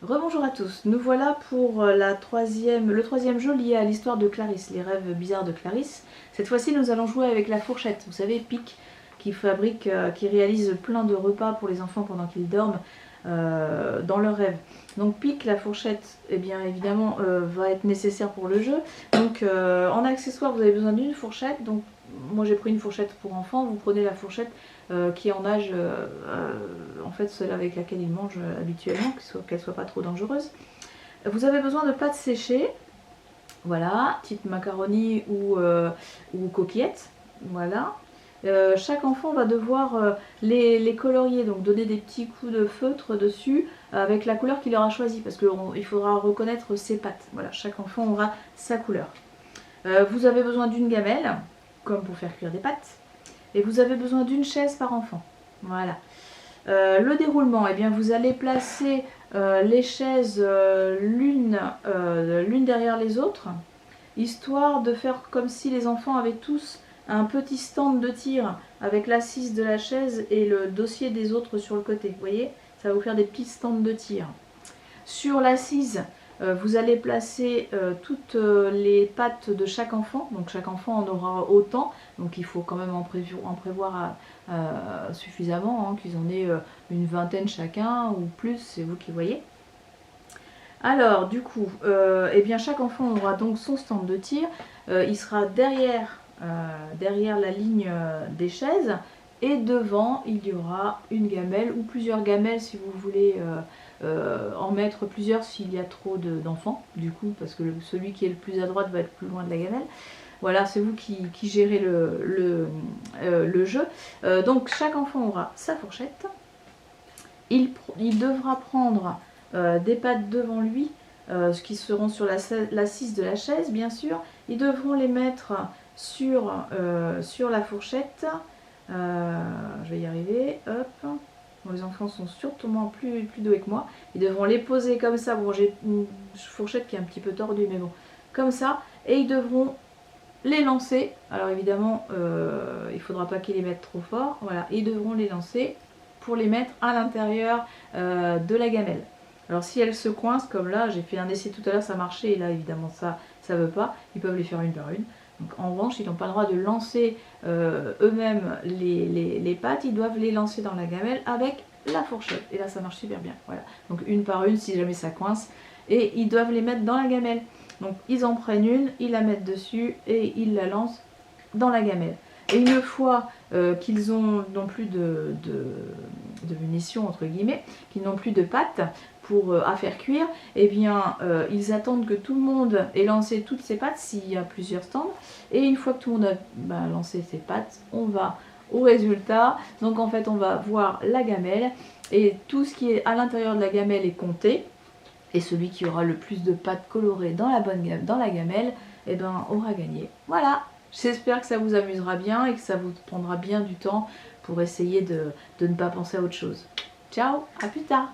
Rebonjour à tous, nous voilà pour le troisième jeu lié à l'histoire de Clarisse, les rêves bizarres de Clarisse. Cette fois-ci nous allons jouer avec la fourchette, vous savez Pic qui qui réalise plein de repas pour les enfants pendant qu'ils dorment dans leurs rêves. Donc Pic, la fourchette, eh bien évidemment va être nécessaire pour le jeu. Donc en accessoire vous avez besoin d'une fourchette, donc moi j'ai pris une fourchette pour enfants, vous prenez la fourchette qui est en âge, en fait celle avec laquelle il mange habituellement, qu'elle soit pas trop dangereuse. Vous avez besoin de pâtes séchées, voilà, type macaroni ou coquillettes, voilà. Chaque enfant va devoir les colorier, donc donner des petits coups de feutre dessus avec la couleur qu'il aura choisie, parce qu'il faudra reconnaître ses pâtes. Voilà, chaque enfant aura sa couleur. Vous avez besoin d'une gamelle, comme pour faire cuire des pâtes. Et vous avez besoin d'une chaise par enfant. Voilà. Le déroulement, eh bien vous allez placer les chaises l'une derrière les autres, histoire de faire comme si les enfants avaient tous un petit stand de tir avec l'assise de la chaise et le dossier des autres sur le côté. Vous voyez, ça va vous faire des petits stands de tir. Sur l'assise, vous allez placer toutes les pattes de chaque enfant, donc chaque enfant en aura autant, donc il faut quand même en prévoir suffisamment, hein, qu'ils en aient une vingtaine chacun ou plus, c'est vous qui voyez. Alors du coup, eh bien chaque enfant aura donc son stand de tir, il sera derrière la ligne des chaises, et devant il y aura une gamelle ou plusieurs gamelles si vous voulez en mettre plusieurs s'il y a trop d'enfants, du coup, parce que celui qui est le plus à droite va être plus loin de la gamelle. Voilà, c'est vous qui gérez le jeu. Donc chaque enfant aura sa fourchette. Il devra prendre des pâtes devant lui, ce qui seront sur l'assise de la chaise, bien sûr. Ils devront les mettre sur la fourchette. Je vais y arriver, hop. Bon, les enfants sont surtout plus doués que moi. Ils devront les poser comme ça. Bon, j'ai une fourchette qui est un petit peu tordue, mais bon, comme ça. Et ils devront les lancer. Alors évidemment, il ne faudra pas qu'ils les mettent trop fort. Voilà, ils devront les lancer pour les mettre à l'intérieur de la gamelle. Alors si elles se coincent, comme là, j'ai fait un essai tout à l'heure, ça marchait, et là évidemment ça ne veut pas. Ils peuvent les faire une par une. Donc, en revanche, ils n'ont pas le droit de lancer eux-mêmes les pâtes, ils doivent les lancer dans la gamelle avec la fourchette. Et là, ça marche super bien. Voilà. Donc une par une, si jamais ça coince. Et ils doivent les mettre dans la gamelle. Donc ils en prennent une, ils la mettent dessus et ils la lancent dans la gamelle. Et une fois qu'ils n'ont plus de munitions, entre guillemets, qu'ils n'ont plus de pâtes à faire cuire, eh bien ils attendent que tout le monde ait lancé toutes ses pâtes, s'il y a plusieurs stands. Et une fois que tout le monde a lancé ses pâtes, on va au résultat. Donc en fait on va voir la gamelle, et tout ce qui est à l'intérieur de la gamelle est compté. Et celui qui aura le plus de pâtes colorées dans la gamelle, eh ben, aura gagné. Voilà, j'espère que ça vous amusera bien et que ça vous prendra bien du temps pour essayer de ne pas penser à autre chose. Ciao, à plus tard.